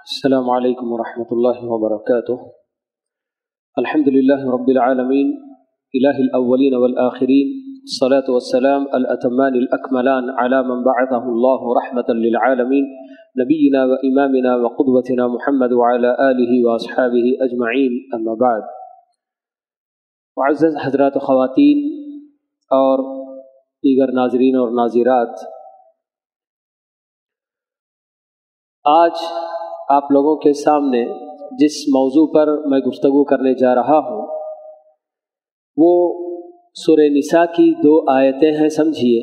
السلام علیکم ورحمۃ اللہ وبرکاتہ۔ الحمد للہ رب العالمین الہ الاولین والآخرین، الصلاة والسلام الاتمان الاکملان علی من بعثہ اللہ رحمۃ للعالمین، نبینا و امامنا و قدوتنا محمد وعلی آلہ واصحابہ اجمعین، اما بعد۔ معزز حضرات و خواتین اور دیگر ناظرین اور ناظرات، آج آپ لوگوں کے سامنے جس موضوع پر میں گفتگو کرنے جا رہا ہوں وہ سورہ نساء کی 2 آیتیں ہیں، سمجھیے،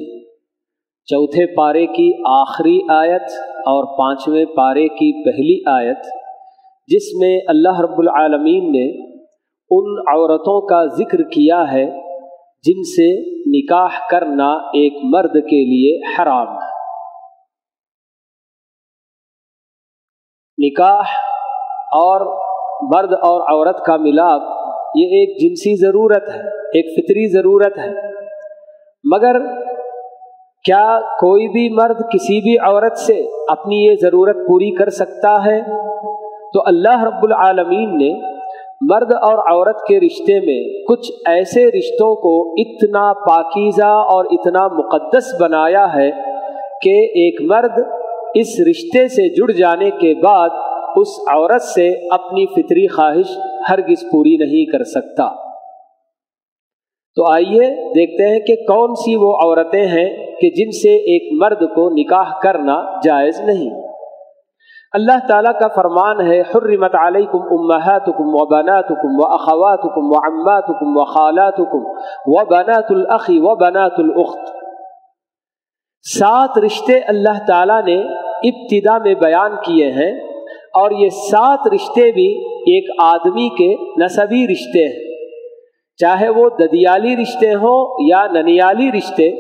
چوتھے پارے کی آخری آیت اور 5ویں پارے کی پہلی آیت، جس میں اللہ رب العالمین نے ان عورتوں کا ذکر کیا ہے جن سے نکاح کرنا ایک مرد کے لیے حرام ہے۔ نکاح اور مرد اور عورت کا ملاپ یہ ایک جنسی ضرورت ہے، ایک فطری ضرورت ہے، مگر کیا کوئی بھی مرد کسی بھی عورت سے اپنی یہ ضرورت پوری کر سکتا ہے؟ تو اللہ رب العالمین نے مرد اور عورت کے رشتے میں کچھ ایسے رشتوں کو اتنا پاکیزہ اور اتنا مقدس بنایا ہے کہ ایک مرد اس رشتے سے جڑ جانے کے بعد اس عورت سے اپنی فطری خواہش ہرگز پوری نہیں کر سکتا۔ تو آئیے دیکھتے ہیں کہ کون سی وہ عورتیں ہیں کہ جن سے ایک مرد کو نکاح کرنا جائز نہیں۔ اللہ تعالیٰ کا فرمان ہے، حرمت علیکم امہاتکم وبناتکم واخواتکم وعماتکم وخالاتکم وبنات الاخ وبنات الاخت۔ 7 رشتے اللہ تعالیٰ نے ابتدا میں بیان کیے ہیں، اور یہ 7 رشتے بھی ایک آدمی کے نسبی رشتے ہیں، چاہے وہ ددیالی رشتے ہوں یا ننیالی رشتے۔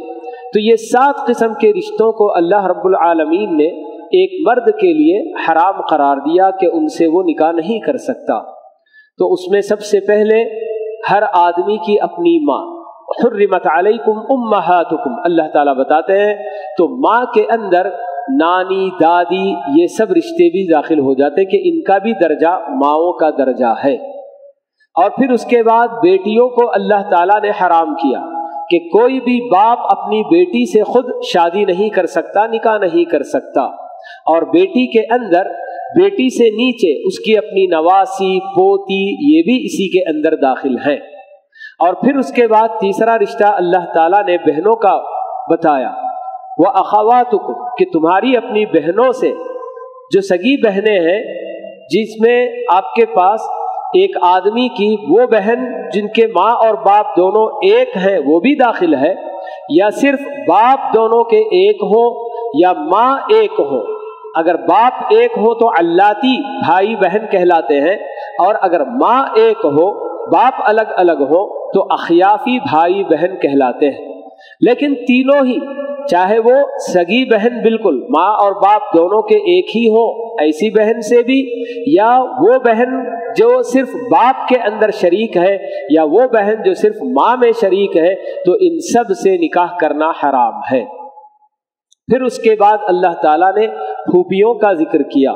تو یہ 7 قسم کے رشتوں کو اللہ رب العالمین نے ایک مرد کے لیے حرام قرار دیا کہ ان سے وہ نکاح نہیں کر سکتا۔ تو اس میں سب سے پہلے ہر آدمی کی اپنی ماں، حرمت علیکم امہاتکم، اللہ تعالیٰ بتاتے ہیں تو ماں کے اندر نانی، دادی، یہ سب رشتے بھی داخل ہو جاتے کہ ان کا بھی درجہ ماؤں کا درجہ ہے۔ اور پھر اس کے بعد بیٹیوں کو اللہ تعالیٰ نے حرام کیا کہ کوئی بھی باپ اپنی بیٹی سے خود شادی نہیں کر سکتا، نکاح نہیں کر سکتا، اور بیٹی کے اندر بیٹی سے نیچے اس کی اپنی نواسی، پوتی، یہ بھی اسی کے اندر داخل ہیں۔ اور پھر اس کے بعد تیسرا رشتہ اللہ تعالیٰ نے بہنوں کا بتایا، وَأَخَوَاتُكُمْ، کہ تمہاری اپنی بہنوں سے جو سگی بہنیں ہیں، جس میں آپ کے پاس ایک آدمی کی وہ بہن جن کے ماں اور باپ دونوں ایک ہیں وہ بھی داخل ہے، یا صرف باپ دونوں کے ایک ہو یا ماں ایک ہو۔ اگر باپ ایک ہو تو علاتی بھائی بہن کہلاتے ہیں، اور اگر ماں ایک ہو، باپ الگ الگ ہو تو اخیافی بھائی بہن کہلاتے ہیں۔ لیکن تینوں ہی، چاہے وہ سگی بہن بالکل ماں اور باپ دونوں کے ایک ہی ہو، ایسی بہن سے بھی، یا وہ بہن جو صرف باپ کے اندر شریک ہے، یا وہ بہن جو صرف ماں میں شریک ہے، تو ان سب سے نکاح کرنا حرام ہے۔ پھر اس کے بعد اللہ تعالیٰ نے پھوپھیوں کا ذکر کیا،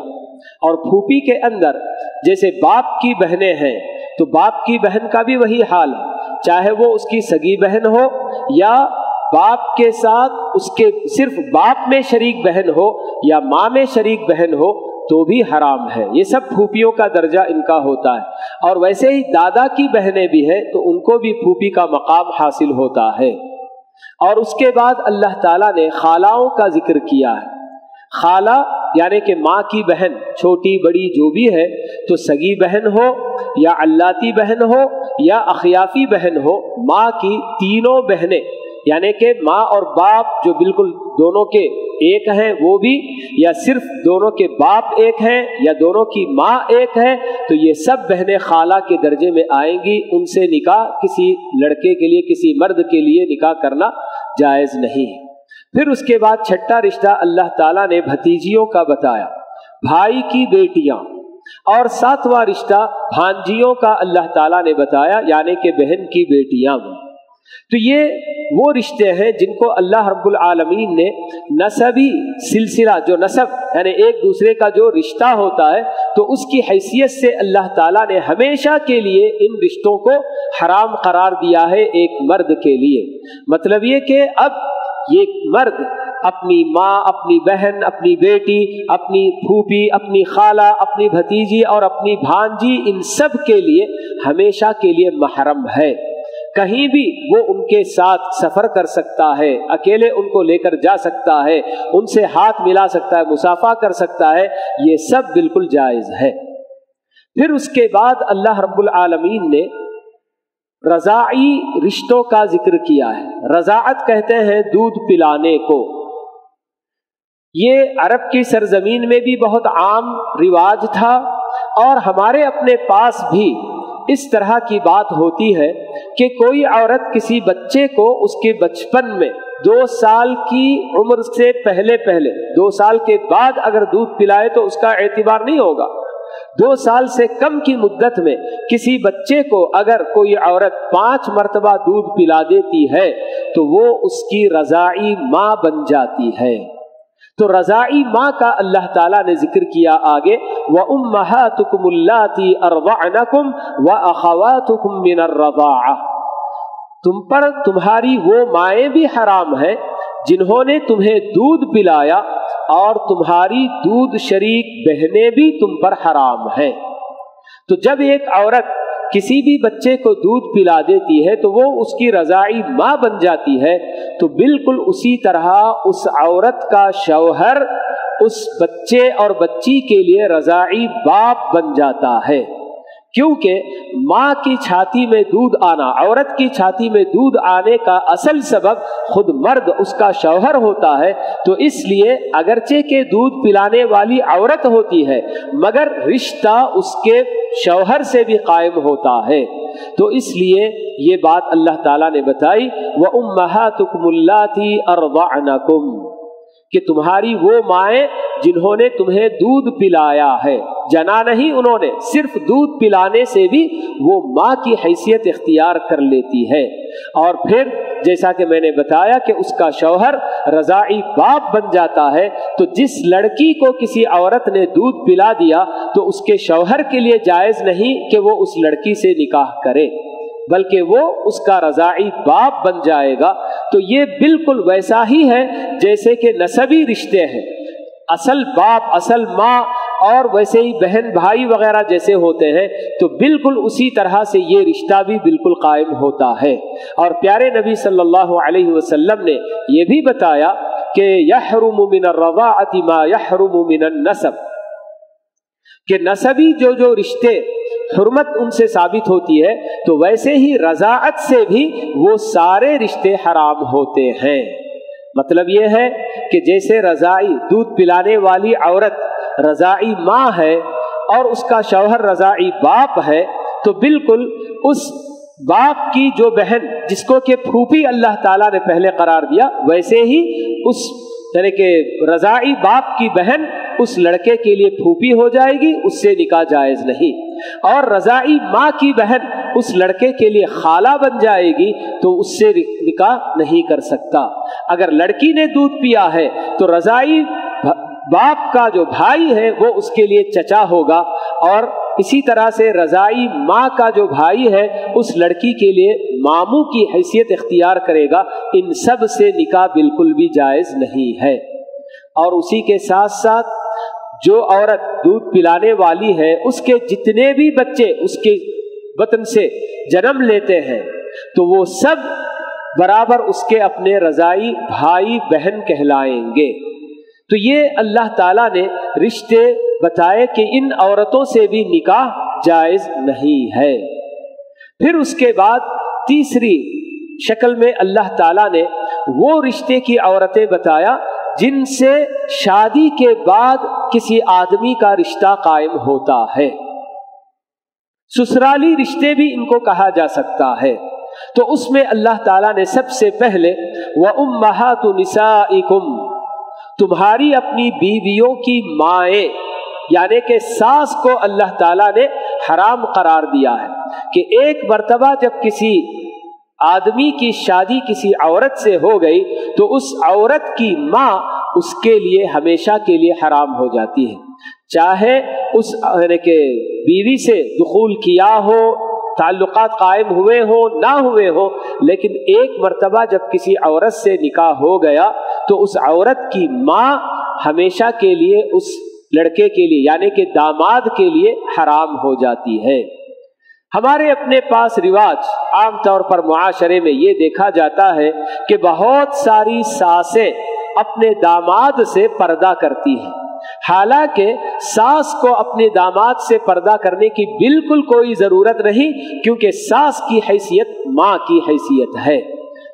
اور پھوپھی کے اندر جیسے باپ کی بہنیں ہیں تو باپ کی بہن کا بھی وہی حال ہے، چاہے وہ اس کی سگی بہن ہو یا باپ کے ساتھ اس کے صرف باپ میں شریک بہن ہو یا ماں میں شریک بہن ہو تو بھی حرام ہے۔ یہ سب پھوپھیوں کا درجہ ان کا ہوتا ہے، اور ویسے ہی دادا کی بہنیں بھی ہیں تو ان کو بھی پھوپھی کا مقام حاصل ہوتا ہے۔ اور اس کے بعد اللہ تعالیٰ نے خالاؤں کا ذکر کیا ہے۔ خالہ یعنی کہ ماں کی بہن، چھوٹی بڑی جو بھی ہے، تو سگی بہن ہو یا علاتی بہن ہو یا اخیافی بہن ہو، ماں کی تینوں بہنیں، یعنی کہ ماں اور باپ جو بالکل دونوں کے ایک ہیں وہ بھی، یا صرف دونوں کے باپ ایک ہیں یا دونوں کی ماں ایک ہے، تو یہ سب بہنیں خالہ کے درجے میں آئیں گی۔ ان سے نکاح کسی لڑکے کے لیے، کسی مرد کے لیے نکاح کرنا جائز نہیں ہے۔ پھر اس کے بعد 6واں رشتہ اللہ تعالیٰ نے بھتیجیوں کا بتایا، بھائی کی بیٹیاں، اور 7واں رشتہ بھانجیوں کا اللہ تعالیٰ نے بتایا، یعنی کہ بہن کی بیٹیاں۔ تو یہ وہ رشتے ہیں جن کو اللہ رب العالمین نے نسبی سلسلہ، جو نسب یعنی ایک دوسرے کا جو رشتہ ہوتا ہے، تو اس کی حیثیت سے اللہ تعالیٰ نے ہمیشہ کے لیے ان رشتوں کو حرام قرار دیا ہے ایک مرد کے لیے۔ مطلب یہ کہ اب یہ مرد اپنی ماں، اپنی بہن، اپنی بیٹی، اپنی پھوپھی، اپنی خالہ، اپنی بھتیجی اور اپنی بھانجی، ان سب کے لیے ہمیشہ کے لیے محرم ہے۔ کہیں بھی وہ ان کے ساتھ سفر کر سکتا ہے، اکیلے ان کو لے کر جا سکتا ہے، ان سے ہاتھ ملا سکتا ہے، مصافحہ کر سکتا ہے، یہ سب بالکل جائز ہے۔ پھر اس کے بعد اللہ رب العالمین نے رضاعی رشتوں کا ذکر کیا ہے۔ رضاعت کہتے ہیں دودھ پلانے کو۔ یہ عرب کی سرزمین میں بھی بہت عام رواج تھا، اور ہمارے اپنے پاس بھی اس طرح کی بات ہوتی ہے کہ کوئی عورت کسی بچے کو اس کے بچپن میں 2 سال کی عمر سے پہلے 2 سال کے بعد اگر دودھ پلائے تو اس کا اعتبار نہیں ہوگا۔ 2 سال سے کم کی مدت میں کسی بچے کو اگر کوئی عورت 5 مرتبہ دودھ پلا دیتی ہے تو وہ اس کی رضاعی ماں بن جاتی ہے۔ تو رضاعی ماں کا اللہ تعالیٰ نے ذکر کیا آگے، وَأُمَّهَاتُكُمُ اللَّاتِي أَرْضَعْنَكُمْ وَأَخَوَاتُكُمْ مِنَ الرَّضَاعَةِ، تم پر تمہاری وہ مائیں بھی حرام ہیں جنہوں نے تمہیں دودھ پلایا، اور تمہاری دودھ شریک بہنیں بھی تم پر حرام ہیں۔ تو جب ایک عورت کسی بھی بچے کو دودھ پلا دیتی ہے تو وہ اس کی رضاعی ماں بن جاتی ہے، تو بالکل اسی طرح اس عورت کا شوہر اس بچے اور بچی کے لیے رضاعی باپ بن جاتا ہے، کیونکہ ماں کی چھاتی میں دودھ آنا، عورت کی چھاتی میں دودھ آنے کا اصل سبب خود مرد اس کا شوہر ہوتا ہے۔ تو اس لیے اگرچہ کہ دودھ پلانے والی عورت ہوتی ہے مگر رشتہ اس کے شوہر سے بھی قائم ہوتا ہے۔ تو اس لیے یہ بات اللہ تعالیٰ نے بتائی، وَأُمَّهَاتُكُمُ اللَّاتِي أَرْضَعْنَكُمْ، کہ تمہاری وہ مائیں جنہوں نے تمہیں دودھ پلایا ہے، جنا نہیں انہوں نے، صرف دودھ پلانے سے بھی وہ ماں کی حیثیت اختیار کر لیتی ہے۔ اور پھر جیسا کہ میں نے بتایا کہ اس کا شوہر رضاعی باپ بن جاتا ہے، تو جس لڑکی کو کسی عورت نے دودھ پلا دیا تو اس کے شوہر کے لیے جائز نہیں کہ وہ اس لڑکی سے نکاح کرے، بلکہ وہ اس کا رضاعی باپ بن جائے گا۔ تو یہ بالکل ویسا ہی ہے جیسے کہ نسبی رشتے ہیں، اصل باپ، اصل ماں، اور ویسے ہی بہن بھائی وغیرہ جیسے ہوتے ہیں، تو بالکل اسی طرح سے یہ رشتہ بھی بالکل قائم ہوتا ہے۔ اور پیارے نبی صلی اللہ علیہ وسلم نے یہ بھی بتایا کہ یحرم من الرضاعۃ ما یحرم من النسب، کہ نسبی جو رشتے حرمت ان سے ثابت ہوتی ہے، تو ویسے ہی رضاعت سے بھی وہ سارے رشتے حرام ہوتے ہیں۔ مطلب یہ ہے کہ جیسے رضاعی دودھ پلانے والی عورت رضاعی ماں ہے اور اس کا شوہر رضاعی باپ ہے، تو بالکل اس باپ کی جو بہن جس کو کہ پھوپھی اللہ تعالیٰ نے پہلے قرار دیا، ویسے ہی اس یعنی کہ رضاعی باپ کی بہن اس لڑکے کے لیے پھوپھی ہو جائے گی، اس سے نکاح جائز نہیں۔ اور رضاعی ماں کی بہن اس لڑکے کے لیے خالہ بن جائے گی تو اس سے نکاح نہیں کر سکتا۔ اگر لڑکی نے دودھ پیا ہے تو رضاعی باپ کا جو بھائی ہے وہ اس کے لیے چچا ہوگا، اور اسی طرح سے رضاعی ماں کا جو بھائی ہے اس لڑکی کے لیے ماموں کی حیثیت اختیار کرے گا۔ ان سب سے نکاح بالکل بھی جائز نہیں ہے۔ اور اسی کے ساتھ ساتھ جو عورت دودھ پلانے والی ہے اس کے جتنے بھی بچے اس کے بطن سے جنم لیتے ہیں تو وہ سب برابر اس کے اپنے رضاعی بھائی بہن کہلائیں گے۔ تو یہ اللہ تعالیٰ نے رشتے بتائے کہ ان عورتوں سے بھی نکاح جائز نہیں ہے۔ پھر اس کے بعد تیسری شکل میں اللہ تعالیٰ نے وہ رشتے کی عورتیں بتایا جن سے شادی کے بعد کسی آدمی کا رشتہ قائم ہوتا ہے۔ سسرالی رشتے بھی ان کو کہا جا سکتا ہے۔ تو اس میں اللہ تعالیٰ نے سب سے پہلے وَأُمَّهَاتُ نِسَائِكُمْ، تمہاری اپنی بیویوں کی مائیں، یعنی کہ ساس کو اللہ تعالیٰ نے حرام قرار دیا ہے کہ ایک مرتبہ جب کسی آدمی کی شادی کسی عورت سے ہو گئی تو اس عورت کی ماں اس کے لیے ہمیشہ کے لیے حرام ہو جاتی ہے، چاہے اس یعنی کہ بیوی سے دخول کیا ہو، تعلقات قائم ہوئے ہوں نہ ہوئے ہوں، لیکن ایک مرتبہ جب کسی عورت سے نکاح ہو گیا تو اس عورت کی ماں ہمیشہ کے لیے اس لڑکے کے لیے یعنی کہ داماد کے لیے حرام ہو جاتی ہے۔ ہمارے اپنے پاس رواج عام طور پر معاشرے میں یہ دیکھا جاتا ہے کہ بہت ساری ساسیں اپنے داماد سے پردہ کرتی ہیں، حالانکہ ساس کو اپنے داماد سے پردہ کرنے کی بالکل کوئی ضرورت نہیں، کیونکہ ساس کی حیثیت ماں کی حیثیت ہے۔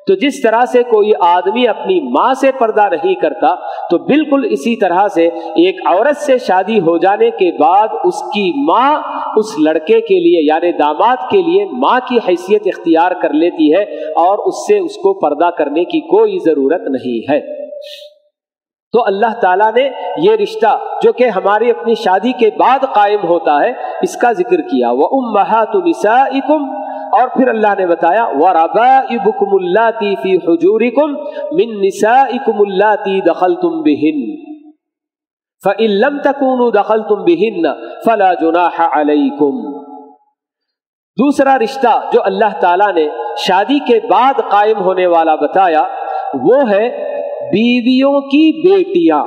تو جس طرح سے کوئی آدمی اپنی ماں سے پردہ نہیں کرتا، تو بالکل اسی طرح سے ایک عورت سے شادی ہو جانے کے بعد اس کی ماں اس لڑکے کے لیے یعنی داماد کے لیے ماں کی حیثیت اختیار کر لیتی ہے، اور اس سے اس کو پردہ کرنے کی کوئی ضرورت نہیں ہے۔ تو اللہ تعالیٰ نے یہ رشتہ جو کہ ہماری اپنی شادی کے بعد قائم ہوتا ہے اس کا ذکر کیا، وَأُمَّهَاتُ نِسَائِكُمْ، اور پھر اللہ نے بتایا وَرَبَائِبُكُمُ اللَّاتِي فِي حُجُورِكُمْ مِن نِّسَائِكُمُ اللَّاتِي دَخَلْتُم بِهِنَّ فَإِن لَّمْ تَكُونُوا دَخَلْتُم بِهِنَّ فَلَا جُنَاحَ عَلَيْكُمْ۔ دوسرا رشتہ جو اللہ تعالیٰ نے شادی کے بعد قائم ہونے والا بتایا وہ ہے بیویوں کی بیٹیاں۔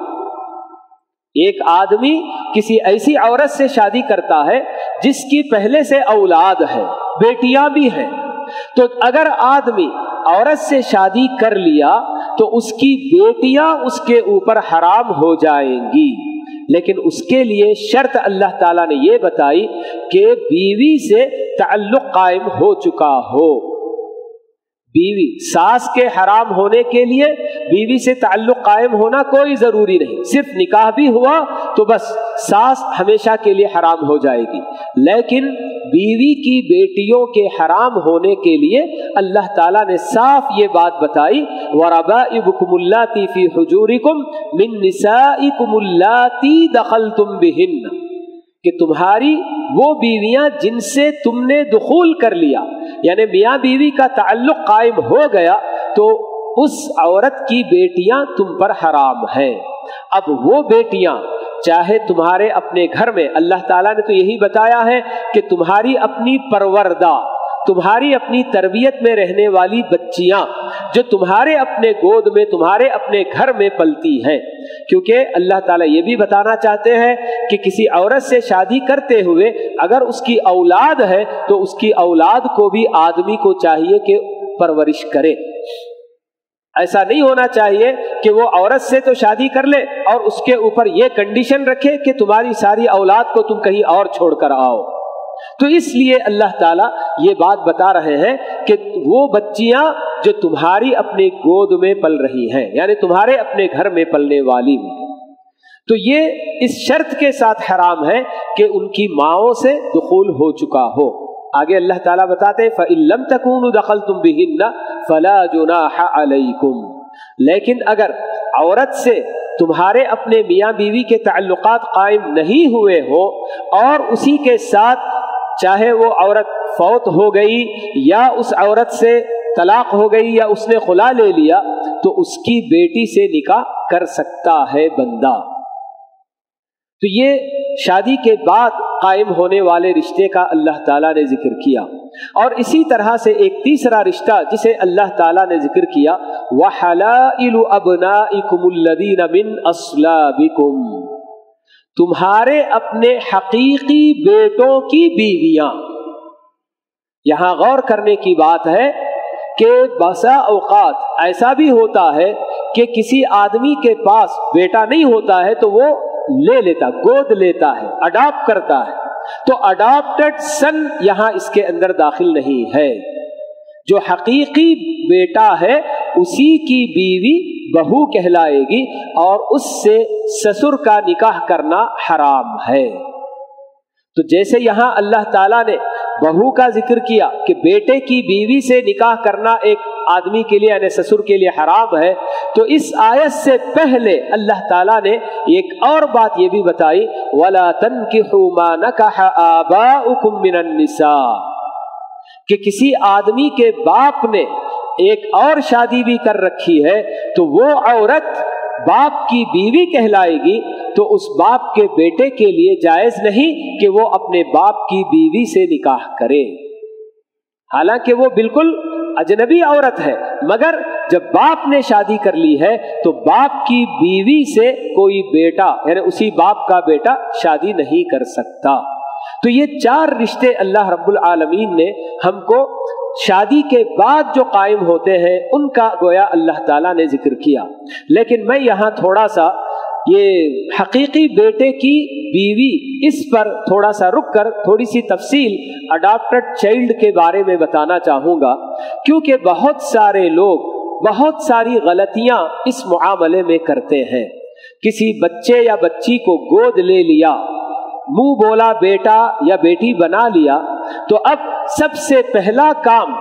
ایک آدمی کسی ایسی عورت سے شادی کرتا ہے جس کی پہلے سے اولاد ہے، بیٹیاں بھی ہیں، تو اگر آدمی عورت سے شادی کر لیا تو اس کی بیٹیاں اس کے اوپر حرام ہو جائیں گی، لیکن اس کے لیے شرط اللہ تعالیٰ نے یہ بتائی کہ بیوی سے تعلق قائم ہو چکا ہو۔ بیوی ساس کے حرام ہونے کے لیے بیوی سے تعلق قائم ہونا کوئی ضروری نہیں، صرف نکاح بھی ہوا تو بس ساس ہمیشہ کے لیے حرام ہو جائے گی، لیکن بیوی کی بیٹیوں کے حرام ہونے کے لیے اللہ تعالیٰ نے صاف یہ بات بتائی وَرَبَائِبُكُمُ اللَّاتِي فِي حُجُورِكُمْ مِن نِّسَائِكُمُ اللَّاتِي دَخَلْتُم بِهِنَّ، کہ تمہاری وہ بیویاں جن سے تم نے دخول کر لیا، یعنی میاں بیوی کا تعلق قائم ہو گیا تو اس عورت کی بیٹیاں تم پر حرام ہیں۔ اب وہ بیٹیاں چاہے تمہارے اپنے گھر میں، اللہ تعالیٰ نے تو یہی بتایا ہے کہ تمہاری اپنی پروردہ، تمہاری اپنی تربیت میں رہنے والی بچیاں جو تمہارے اپنے گود میں تمہارے اپنے گھر میں پلتی ہیں، کیونکہ اللہ تعالیٰ یہ بھی بتانا چاہتے ہیں کہ کسی عورت سے شادی کرتے ہوئے اگر اس کی اولاد ہے تو اس کی اولاد کو بھی آدمی کو چاہیے کہ پرورش کرے۔ ایسا نہیں ہونا چاہیے کہ وہ عورت سے تو شادی کر لے اور اس کے اوپر یہ کنڈیشن رکھے کہ تمہاری ساری اولاد کو تم کہیں اور چھوڑ کر آؤ۔ تو اس لیے اللہ تعالیٰ یہ بات بتا رہے ہیں کہ وہ بچیاں جو تمہاری اپنے گود میں پل رہی ہیں، یعنی تمہارے اپنے گھر میں پلنے والی، تو یہ اس شرط کے ساتھ حرام ہے کہ ان کی ماؤں سے دخول ہو چکا ہو۔ آگے اللہ تعالیٰ بتاتے ہیں فَإِن لَّمْ تَكُونُوا دَخَلْتُم بِهِنَّ فَلَا جُنَاحَ عَلَيْكُمْ، لیکن اگر عورت سے تمہارے اپنے میاں بیوی کے تعلقات قائم نہیں ہوئے ہو اور اسی کے ساتھ چاہے وہ عورت فوت ہو گئی یا اس عورت سے طلاق ہو گئی یا اس نے خلا لے لیا تو اس کی بیٹی سے نکاح کر سکتا ہے بندہ۔ تو یہ شادی کے بعد قائم ہونے والے رشتے کا اللہ تعالیٰ نے ذکر کیا، اور اسی طرح سے ایک تیسرا رشتہ جسے اللہ تعالیٰ نے ذکر کیا وَحَلَائِلُ أَبْنَائِكُمُ الَّذِينَ مِنْ أَصْلَابِكُمْ، تمہارے اپنے حقیقی بیٹوں کی بیویاں۔ یہاں غور کرنے کی بات ہے کہ بسا اوقات ایسا بھی ہوتا ہے کہ کسی آدمی کے پاس بیٹا نہیں ہوتا ہے تو وہ لے لیتا، گود لیتا ہے، اڈاپٹ کرتا ہے، تو اڈاپٹڈ سن یہاں اس کے اندر داخل نہیں ہے۔ جو حقیقی بیٹا ہے اسی کی بیوی بہو کہلائے گی اور اس سے سسر کا نکاح کرنا حرام ہے۔ تو جیسے یہاں اللہ تعالیٰ نے بہو کا ذکر کیا کہ بیٹے کی بیوی سے نکاح کرنا ایک آدمی کے لیے یعنی سسر کے لیے حرام ہے، تو اس آیت سے پہلے اللہ تعالیٰ نے ایک اور بات یہ بھی بتائی وَلَا تَنْكِحُوا مَا نَكَحَ آبَاؤُكُم مِّنَ النِّسَاءِ، کہ کسی آدمی کے باپ نے ایک اور شادی بھی کر رکھی ہے تو وہ عورت باپ کی بیوی کہلائے گی، تو اس باپ کے بیٹے کے لیے جائز نہیں کہ وہ اپنے باپ کی بیوی سے نکاح کرے، حالانکہ وہ بالکل اجنبی عورت ہے، مگر جب باپ نے شادی کر لی ہے تو باپ کی بیوی سے کوئی بیٹا یعنی اسی باپ کا بیٹا شادی نہیں کر سکتا۔ تو یہ 4 رشتے اللہ رب العالمین نے ہم کو شادی کے بعد جو قائم ہوتے ہیں ان کا گویا اللہ تعالیٰ نے ذکر کیا۔ لیکن میں یہاں تھوڑا سا یہ حقیقی بیٹے کی بیوی اس پر تھوڑا سا رک کر تھوڑی سی تفصیل اڈاپٹڈ چائلڈ کے بارے میں بتانا چاہوں گا، کیونکہ بہت سارے لوگ بہت ساری غلطیاں اس معاملے میں کرتے ہیں۔ کسی بچے یا بچی کو گود لے لیا، منہ بولا بیٹا یا بیٹی بنا لیا، تو اب سب سے پہلا کام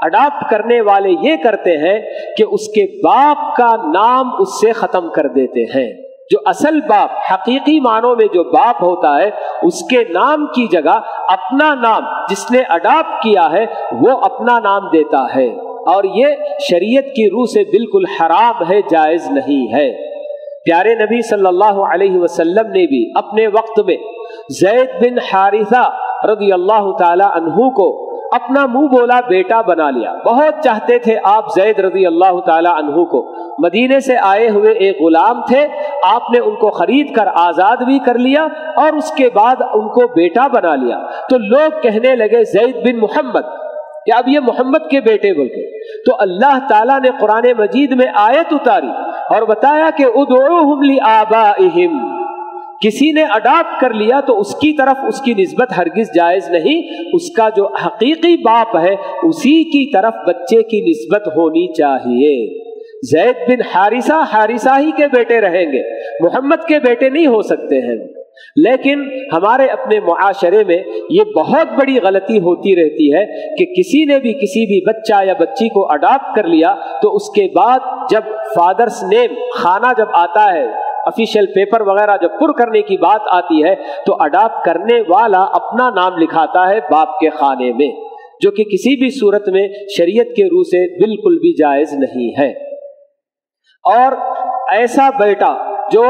اڈاپٹ کرنے والے یہ کرتے ہیں کہ اس کے باپ کا نام اس سے ختم کر دیتے ہیں۔ جو اصل باپ حقیقی معنوں میں جو باپ ہوتا ہے اس کے نام کی جگہ اپنا نام جس نے اڈاپٹ کیا ہے وہ اپنا نام دیتا ہے، اور یہ شریعت کی روح سے بالکل حرام ہے، جائز نہیں ہے۔ پیارے نبی صلی اللہ علیہ وسلم نے بھی اپنے وقت میں زید بن حارثہ رضی اللہ تعالی عنہ کو اپنا منہ بولا بیٹا بنا لیا۔ بہت چاہتے تھے آپ زید رضی اللہ تعالی عنہ کو، مدینے سے آئے ہوئے ایک غلام تھے، آپ نے ان کو خرید کر آزاد بھی کر لیا اور اس کے بعد ان کو بیٹا بنا لیا۔ تو لوگ کہنے لگے زید بن محمد، کہ اب یہ محمد کے بیٹے بول کے، تو اللہ تعالیٰ نے قرآن مجید میں آیت اتاری اور بتایا کہ ادعوہم لآبائہم، کسی نے اڈاپٹ کر لیا تو اس کی طرف اس کی نسبت ہرگز جائز نہیں، اس کا جو حقیقی باپ ہے اسی کی طرف بچے کی نسبت ہونی چاہیے۔ زید بن حارثہ ہی کے بیٹے رہیں گے، محمد کے بیٹے نہیں ہو سکتے ہیں۔ لیکن ہمارے اپنے معاشرے میں یہ بہت بڑی غلطی ہوتی رہتی ہے کہ کسی نے بھی کسی بھی بچہ یا بچی کو اڈاپٹ کر لیا تو اس کے بعد جب فادرس نیم خانہ جب آتا ہے، آفیشیل پیپر وغیرہ جب پر کرنے کی بات آتی ہے تو اڈاپٹ کرنے والا اپنا نام لکھاتا ہے باپ کے خانے میں، جو کہ کسی بھی صورت میں شریعت کے روح سے بالکل بھی جائز نہیں ہے۔ اور ایسا بیٹا جو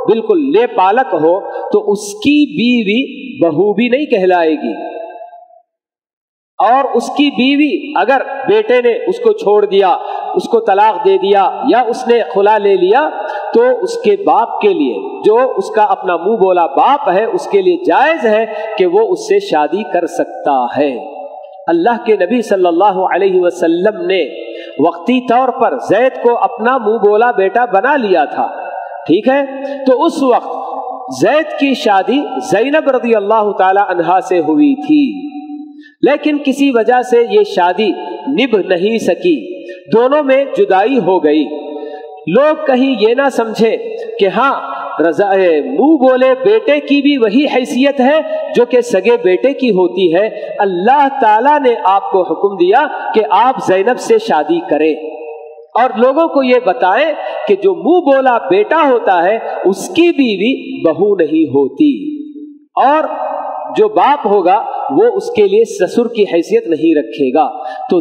بالکل لے پالک ہو تو اس کی بیوی بہو بھی نہیں کہلائے گی، اور اس کی بیوی اگر بیٹے نے اس کو چھوڑ دیا، اس کو طلاق دے دیا یا اس نے خلا لے لیا تو اس کے باپ کے لیے جو اس کا اپنا منہ بولا باپ ہے اس کے لیے جائز ہے کہ وہ اس سے شادی کر سکتا ہے۔ اللہ کے نبی صلی اللہ علیہ وسلم نے وقتی طور پر زید کو اپنا منہ بولا بیٹا بنا لیا تھا، ٹھیک ہے، تو اس وقت زید کی شادی زینب رضی اللہ تعالی عنہا سے ہوئی تھی، لیکن کسی وجہ سے یہ شادی نبھ نہیں سکی، دونوں میں جدائی ہو گئی۔ لوگ کہیں یہ نہ سمجھے کہ ہاں منہ بولے بیٹے کی بھی وہی حیثیت ہے جو کہ سگے بیٹے کی ہوتی ہے، اللہ تعالیٰ نے آپ کو حکم دیا کہ آپ زینب سے شادی کریں، اور لوگوں کو یہ بتائیں کہ جو منہ بولا بیٹا ہوتا ہے اس کی بیوی بہو نہیں ہوتی، اور جو باپ ہوگا وہ اس کے لیے سسر کی حیثیت نہیں رکھے گا۔ تو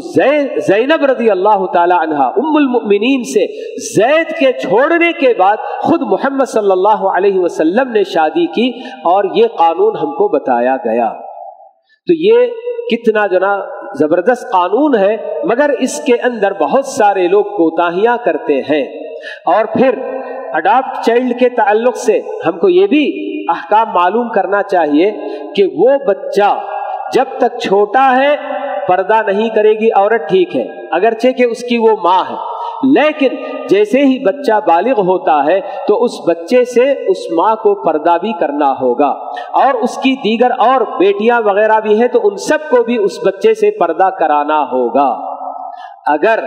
زینب رضی اللہ تعالی عنہا ام المؤمنین سے زید کے چھوڑنے کے بعد خود محمد صلی اللہ علیہ وسلم نے شادی کی، اور یہ قانون ہم کو بتایا گیا۔ تو یہ کتنا زبردست قانون ہے، مگر اس کے اندر بہت سارے لوگ کوتاہیاں کرتے ہیں۔ اور پھر اڈاپٹ چائلڈ کے تعلق سے ہم کو یہ بھی احکام معلوم کرنا چاہیے کہ وہ بچہ جب تک چھوٹا ہے پردہ نہیں کرے گی عورت، ٹھیک ہے، اگرچہ کہ اس کی وہ ماں ہے، لیکن جیسے ہی بچہ بالغ ہوتا ہے تو اس بچے سے اس ماں کو پردہ بھی کرنا ہوگا، اور اس کی دیگر اور بیٹیاں وغیرہ بھی ہیں تو ان سب کو بھی اس بچے سے پردہ کرانا ہوگا۔ اگر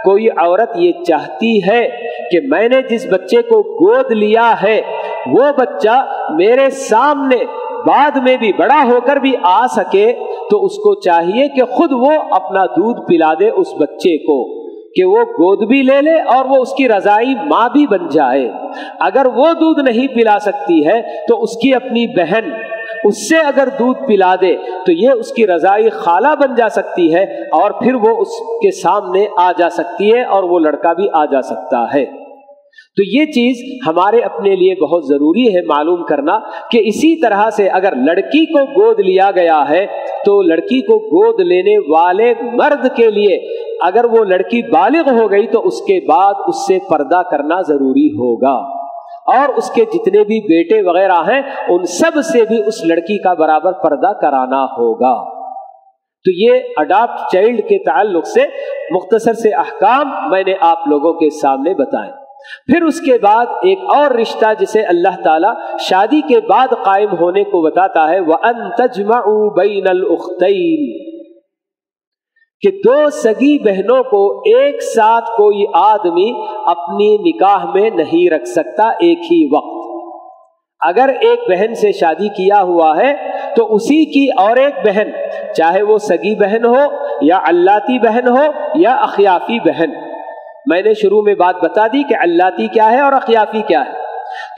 کوئی عورت یہ چاہتی ہے کہ میں نے جس بچے کو گود لیا ہے وہ بچہ میرے سامنے بعد میں بھی بڑا ہو کر بھی آ سکے، تو اس کو چاہیے کہ خود وہ اپنا دودھ پلا دے اس بچے کو، کہ وہ گود بھی لے لے اور وہ اس کی رضائی ماں بھی بن جائے۔ اگر وہ دودھ نہیں پلا سکتی ہے تو اس کی اپنی بہن، اس سے اگر دودھ پلا دے تو یہ اس کی رضائی خالہ بن جا سکتی ہے اور پھر وہ اس کے سامنے آ جا سکتی ہے اور وہ لڑکا بھی آ جا سکتا ہے۔ تو یہ چیز ہمارے اپنے لیے بہت ضروری ہے معلوم کرنا کہ اسی طرح سے اگر لڑکی کو گود لیا گیا ہے تو لڑکی کو گود لینے والے مرد کے لیے اگر وہ لڑکی بالغ ہو گئی تو اس کے بعد اس سے پردہ کرنا ضروری ہوگا، اور اس کے جتنے بھی بیٹے وغیرہ ہیں ان سب سے بھی اس لڑکی کا برابر پردہ کرانا ہوگا۔ تو یہ اڈاپٹ چائلڈ کے تعلق سے مختصر سے احکام میں نے آپ لوگوں کے سامنے بتائے۔ پھر اس کے بعد ایک اور رشتہ جسے اللہ تعالیٰ شادی کے بعد قائم ہونے کو بتاتا ہے، وَأَن تَجْمَعُوا بَيْنَ الْأُخْتَيْنِ، کہ دو سگی بہنوں کو ایک ساتھ کوئی آدمی اپنی نکاح میں نہیں رکھ سکتا ایک ہی وقت۔ اگر ایک بہن سے شادی کیا ہوا ہے تو اسی کی اور ایک بہن، چاہے وہ سگی بہن ہو یا علاتی بہن ہو یا اخیافی بہن، میں نے شروع میں بات بتا دی کہ علاتی کیا ہے اور اخیافی کیا ہے،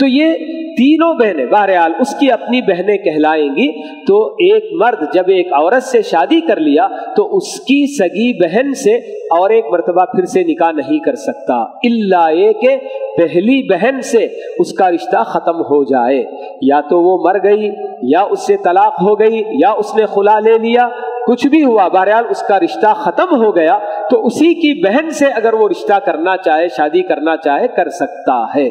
تو یہ تینوں بہنیں بہرحال اس کی اپنی بہنیں کہلائیں گی۔ تو ایک مرد جب ایک عورت سے شادی کر لیا تو اس کی سگی بہن سے اور ایک مرتبہ پھر سے نکاح نہیں کر سکتا، الا یہ کہ پہلی بہن سے اس کا رشتہ ختم ہو جائے، یا تو وہ مر گئی یا اس سے طلاق ہو گئی یا اس نے خلا لے لیا، کچھ بھی ہوا، بہرحال اس کا رشتہ ختم ہو گیا تو اسی کی بہن سے اگر وہ رشتہ کرنا چاہے، شادی کرنا چاہے، کر سکتا ہے۔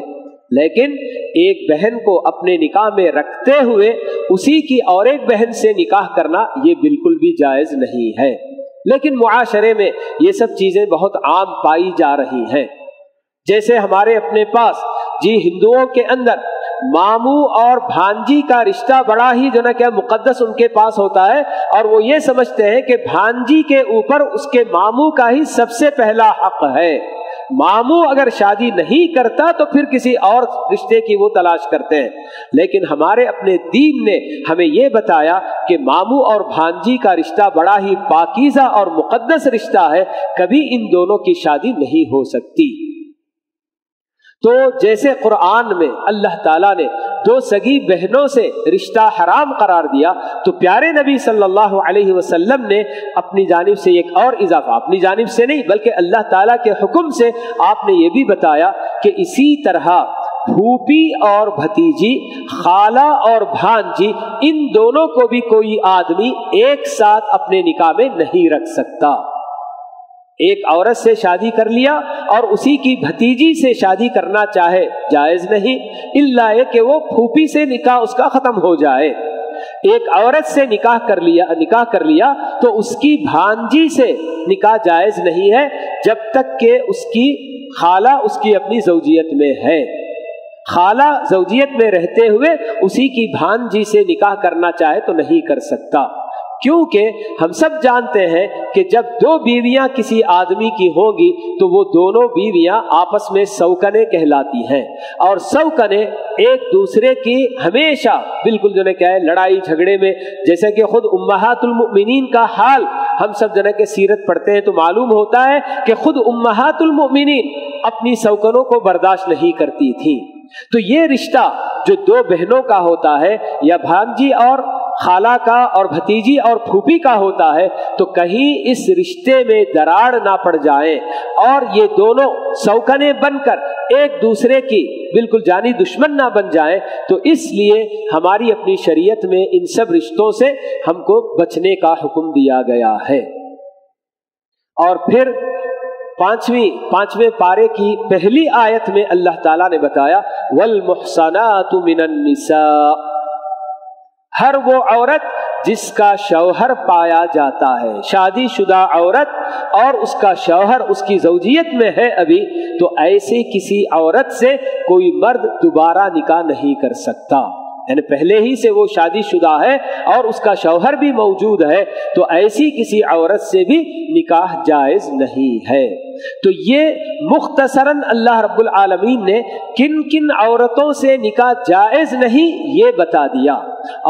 لیکن ایک بہن کو اپنے نکاح میں رکھتے ہوئے اسی کی اور ایک بہن سے نکاح کرنا یہ بالکل بھی جائز نہیں ہے۔ لیکن معاشرے میں یہ سب چیزیں بہت عام پائی جا رہی ہیں، جیسے ہمارے اپنے پاس ہندوؤں کے اندر ماموں اور بھانجی کا رشتہ بڑا ہی جو نا کیا مقدس ان کے پاس ہوتا ہے، اور وہ یہ سمجھتے ہیں کہ بھانجی کے اوپر اس کے ماموں کا ہی سب سے پہلا حق ہے۔ ماموں اگر شادی نہیں کرتا تو پھر کسی اور رشتے کی وہ تلاش کرتے ہیں، لیکن ہمارے اپنے دین نے ہمیں یہ بتایا کہ ماموں اور بھانجی کا رشتہ بڑا ہی پاکیزہ اور مقدس رشتہ ہے، کبھی ان دونوں کی شادی نہیں ہو سکتی۔ تو جیسے قرآن میں اللہ تعالیٰ نے دو سگی بہنوں سے رشتہ حرام قرار دیا، تو پیارے نبی صلی اللہ علیہ وسلم نے اپنی جانب سے ایک اور اضافہ، اپنی جانب سے نہیں بلکہ اللہ تعالیٰ کے حکم سے آپ نے یہ بھی بتایا کہ اسی طرح پھوپھی اور بھتیجی، خالہ اور بھانجی، ان دونوں کو بھی کوئی آدمی ایک ساتھ اپنے نکاح میں نہیں رکھ سکتا۔ ایک عورت سے شادی کر لیا اور اسی کی بھتیجی سے شادی کرنا چاہے، جائز نہیں، الا یہ کہ وہ پھوپھی سے نکاح اس کا ختم ہو جائے۔ ایک عورت سے نکاح کر لیا تو اس کی بھانجی سے نکاح جائز نہیں ہے جب تک کہ اس کی خالہ اس کی اپنی زوجیت میں ہے۔ خالہ زوجیت میں رہتے ہوئے اسی کی بھانجی سے نکاح کرنا چاہے تو نہیں کر سکتا، کیونکہ ہم سب جانتے ہیں کہ جب دو بیویاں کسی آدمی کی ہوں گی تو وہ دونوں بیویاں آپس میں سوکنے کہلاتی ہیں، اور سوکنے ایک دوسرے کی ہمیشہ بالکل جو ہے کیا ہے لڑائی جھگڑے میں، جیسے کہ خود امہات المؤمنین کا حال ہم سب جنہ کے سیرت پڑھتے ہیں تو معلوم ہوتا ہے کہ خود امہات المؤمنین اپنی سوکنوں کو برداشت نہیں کرتی تھی۔ تو یہ رشتہ جو دو بہنوں کا ہوتا ہے یا بھانجی اور خالہ کا اور بھتیجی اور پھوپھی کا ہوتا ہے، تو کہیں اس رشتے میں دراڑ نہ پڑ جائے اور یہ دونوں سوکنے بن کر ایک دوسرے کی بالکل جانی دشمن نہ بن جائیں، تو اس لیے ہماری اپنی شریعت میں ان سب رشتوں سے ہم کو بچنے کا حکم دیا گیا ہے۔ اور پھر پانچویں پارے کی پہلی آیت میں اللہ تعالیٰ نے بتایا والمحصنات من النساء، ہر وہ عورت جس کا شوہر پایا جاتا ہے، شادی شدہ عورت اور اس کا شوہر اس کی زوجیت میں ہے ابھی، تو ایسی کسی عورت سے کوئی مرد دوبارہ نکاح نہیں کر سکتا، یعنی پہلے ہی سے وہ شادی شدہ ہے اور اس کا شوہر بھی موجود ہے، تو ایسی کسی عورت سے بھی نکاح جائز نہیں ہے۔ تو یہ مختصراً اللہ رب العالمین نے کن کن عورتوں سے نکاح جائز نہیں یہ بتا دیا،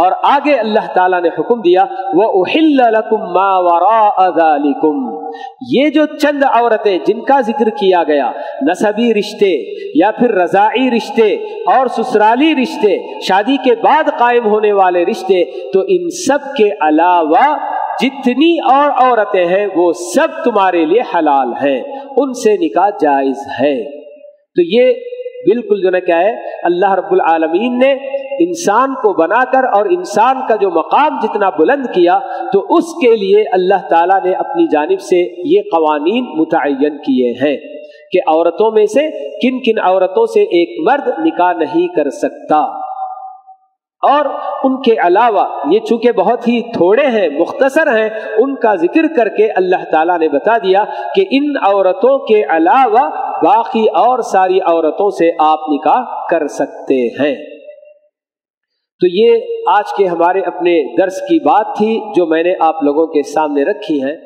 اور آگے اللہ تعالیٰ نے حکم دیا وَأُحِلَّ لَكُمْ مَا وَرَاءَ ذَلِكُمْ، یہ جو چند عورتیں جن کا ذکر کیا گیا، نسبی رشتے یا پھر رضاعی رشتے اور سسرالی رشتے، شادی کے بعد قائم ہونے والے رشتے، تو ان سب کے علاوہ جتنی اور عورتیں ہیں وہ سب تمہارے لیے حلال ہیں، ان سے نکاح جائز ہے۔ تو یہ بالکل جو ہے کیا ہے، اللہ رب العالمین نے انسان کو بنا کر اور انسان کا جو مقام جتنا بلند کیا، تو اس کے لیے اللہ تعالیٰ نے اپنی جانب سے یہ قوانین متعین کیے ہیں کہ عورتوں میں سے کن کن عورتوں سے ایک مرد نکاح نہیں کر سکتا۔ اور ان کے علاوہ یہ چونکہ بہت ہی تھوڑے ہیں، مختصر ہیں، ان کا ذکر کر کے اللہ تعالیٰ نے بتا دیا کہ ان عورتوں کے علاوہ باقی اور ساری عورتوں سے آپ نکاح کر سکتے ہیں۔ تو یہ آج کے ہمارے اپنے درس کی بات تھی جو میں نے آپ لوگوں کے سامنے رکھی ہے۔